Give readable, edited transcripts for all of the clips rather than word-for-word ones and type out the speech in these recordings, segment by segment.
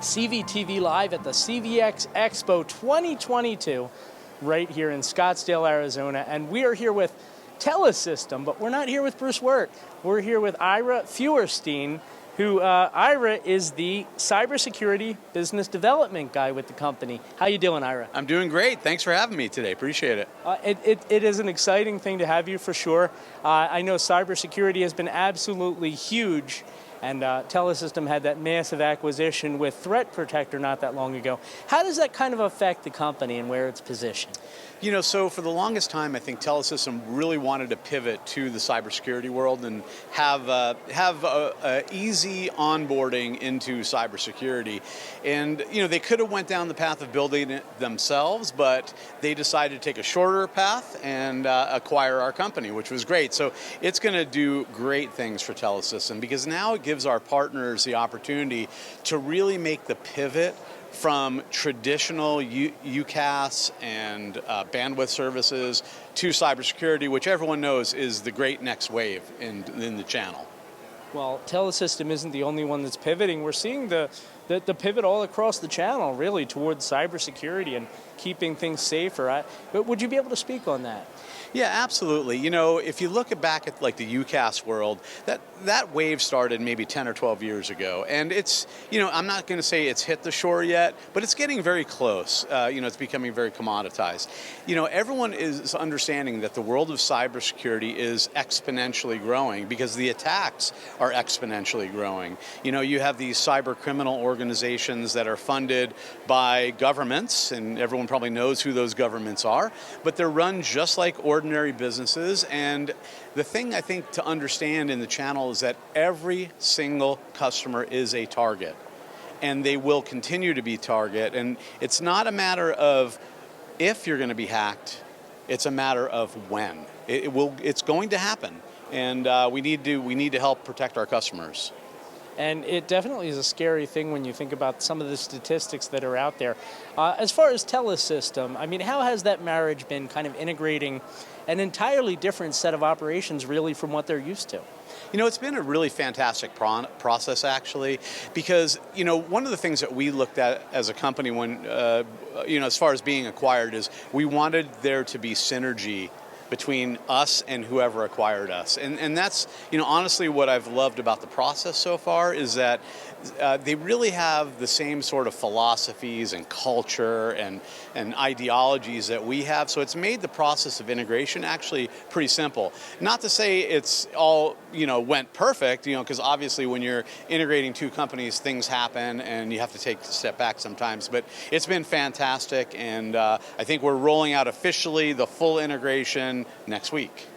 CVTV Live at the CVX Expo 2022 right here in Scottsdale, Arizona. And we are here with Telesystem, but we're not here with Bruce Wirt. We're here with Ira Feuerstein, who Ira is the cybersecurity business development guy with the company. How you doing, Ira? I'm doing great. Thanks for having me today. Appreciate it. It is an exciting thing to have you for sure. I know cybersecurity has been absolutely huge, and Telesystem had that massive acquisition with Threat Protector not that long ago. How does that kind of affect the company and where it's positioned? You know, so for the longest time, I think Telesystem really wanted to pivot to the cybersecurity world and have a easy onboarding into cybersecurity. And you know, they could have went down the path of building it themselves, but they decided to take a shorter path and acquire our company, which was great. So it's going to do great things for Telesystem because now it gives our partners the opportunity to really make the pivot from traditional UCaaS and bandwidth services to cybersecurity, which everyone knows is the great next wave in the channel. Well, Telesystem isn't the only one that's pivoting. We're seeing the pivot all across the channel, really, towards cybersecurity and keeping things safer. But would you be able to speak on that? Yeah, absolutely. You know, if you look back at like the UCaaS world, that wave started maybe 10 or 12 years ago. And it's, you know, I'm not going to say it's hit the shore yet, but it's getting very close. You know, it's becoming very commoditized. You know, everyone is understanding that the world of cybersecurity is exponentially growing because the attacks are exponentially growing. You know, you have these cyber criminal organizations that are funded by governments, and everyone probably knows who those governments are, but they're run just like ordinary businesses. And the thing I think to understand in the channel is that every single customer is a target, and they will continue to be target. And it's not a matter of if you're going to be hacked, it's a matter of when. It's going to happen, and we need to help protect our customers. And it definitely is a scary thing when you think about some of the statistics that are out there. As far as Telesystem, I mean, how has that marriage been kind of integrating an entirely different set of operations really from what they're used to? You know, it's been a really fantastic process, actually, because, you know, one of the things that we looked at as a company when, you know, as far as being acquired is we wanted there to be synergy between us and whoever acquired us. And that's, you know, honestly what I've loved about the process so far is that they really have the same sort of philosophies and culture and ideologies that we have. So it's made the process of integration actually pretty simple. Not to say it's all, you know, went perfect, you know, because obviously when you're integrating two companies, things happen and you have to take a step back sometimes. But it's been fantastic, and I think we're rolling out officially the full integration next week.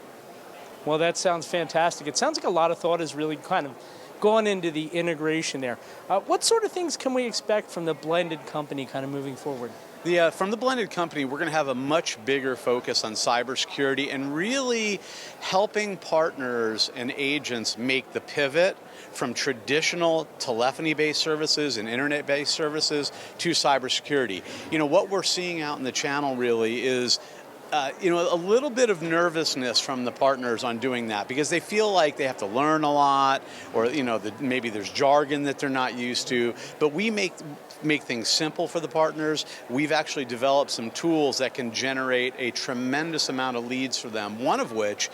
Well, that sounds fantastic. It sounds like a lot of thought is really kind of gone into the integration there. What sort of things can we expect from the blended company kind of moving forward? From the blended company, we're going to have a much bigger focus on cybersecurity and really helping partners and agents make the pivot from traditional telephony-based services and internet-based services to cybersecurity. You know, what we're seeing out in the channel really is you know, a little bit of nervousness from the partners on doing that because they feel like they have to learn a lot, or you know, maybe there's jargon that they're not used to. But we make things simple for the partners. We've actually developed some tools that can generate a tremendous amount of leads for them. One of which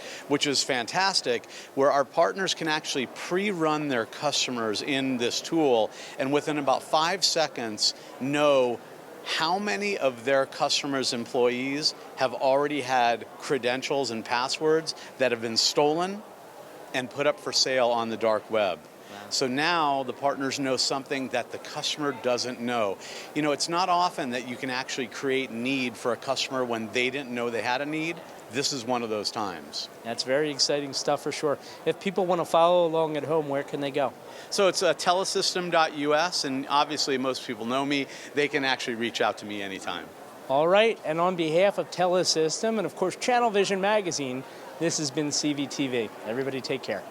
is fantastic, where our partners can actually pre-run their customers in this tool, and within about 5 seconds know how many of their customers' employees have already had credentials and passwords that have been stolen and put up for sale on the dark web. Wow. So now the partners know something that the customer doesn't know. You know, it's not often that you can actually create need for a customer when they didn't know they had a need. This is one of those times. That's very exciting stuff for sure. If people want to follow along at home, where can they go? So it's telesystem.us, and obviously most people know me. They can actually reach out to me anytime. All right, and on behalf of Telesystem and of course ChannelVision magazine, this has been CVTV. Everybody take care.